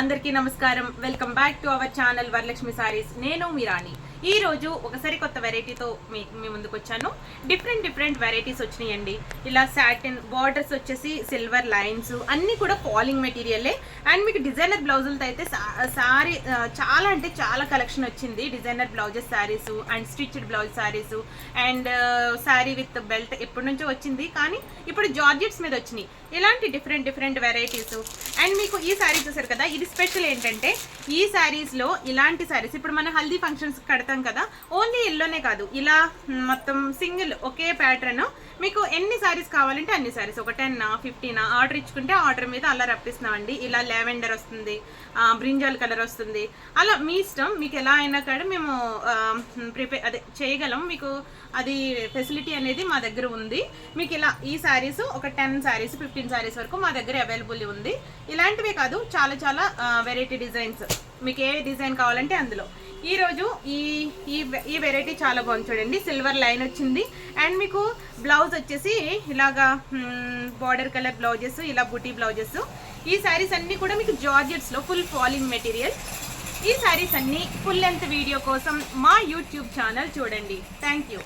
అందరికీ నమస్కారం. Welcome back to our channel Varalakshmi saris. నేను మీ రాణి. ఈ రోజు ఒకసారి కొత్త వెరైటీతో మీ ముందుకు వచ్చాను. డిఫరెంట్ వెరైటీస్ వచ్చినాయండి. ఇలా సాటిన్ బార్డర్స్ వచ్చేసి సిల్వర్ లైన్స్ అన్నీ కూడా ఫాలింగ్ మెటీరియలే. అండ్ మీకు డిజైనర్ బ్లౌజులతో అయితే సారీ చాలా అంటే చాలా కలెక్షన్ వచ్చింది. Designer blouses saris and stitched blouse saris and sari with belt ఎప్పటి నుంచో వచ్చింది, కానీ ఇప్పుడు జార్జెట్స్ మీద వచ్చినాయి. ఇలాంటి డిఫరెంట్ వెరైటీస్. అండ్ మీకు ఈ శారీ చూసారు కదా, ఇది స్పెషల్ ఏంటంటే ఈ శారీస్లో ఇలాంటి శారీస్ ఇప్పుడు మన హల్దీ ఫంక్షన్స్ కడతాం కదా, ఓన్లీ ఎల్లోనే కాదు, ఇలా మొత్తం సింగిల్ ఒకే ప్యాటర్న్ మీకు ఎన్ని శారీస్ కావాలంటే అన్ని శారీస్, ఒక 10 15 ఆర్డర్ ఇచ్చుకుంటే ఆర్డర్ మీద అలా రప్పిస్తున్నామండి. ఇలా లావెండర్ వస్తుంది, బ్రింజాల్ కలర్ వస్తుంది, అలా మీ ఇష్టం. మీకు ఎలా అయినా కూడా మేము చేయగలం. మీకు అది ఫెసిలిటీ అనేది మా దగ్గర ఉంది. మీకు ఇలా ఈ శారీస్ ఒక 10 శారీస్ 15 శారీస్ వరకు మా దగ్గర అవైలబుల్ ఉంది. ఇలాంటివే కాదు, చాలా వెరైటీ డిజైన్స్, మీకు ఏ డిజైన్ కావాలంటే అందులో. ఈరోజు ఈ వెరైటీ చాలా బాగుంది చూడండి. సిల్వర్ లైన్ వచ్చింది అండ్ మీకు బ్లౌజ్ వచ్చేసి ఇలాగా బార్డర్ కలర్ బ్లౌజెస్, ఇలా బుటీ బ్లౌజెస్. ఈ శారీస్ అన్నీ కూడా మీకు జార్జెట్స్లో ఫుల్ ఫాలింగ్ మెటీరియల్. ఈ శారీస్ అన్నీ ఫుల్ లెంత్ వీడియో కోసం మా యూట్యూబ్ ఛానల్ చూడండి. Thank you.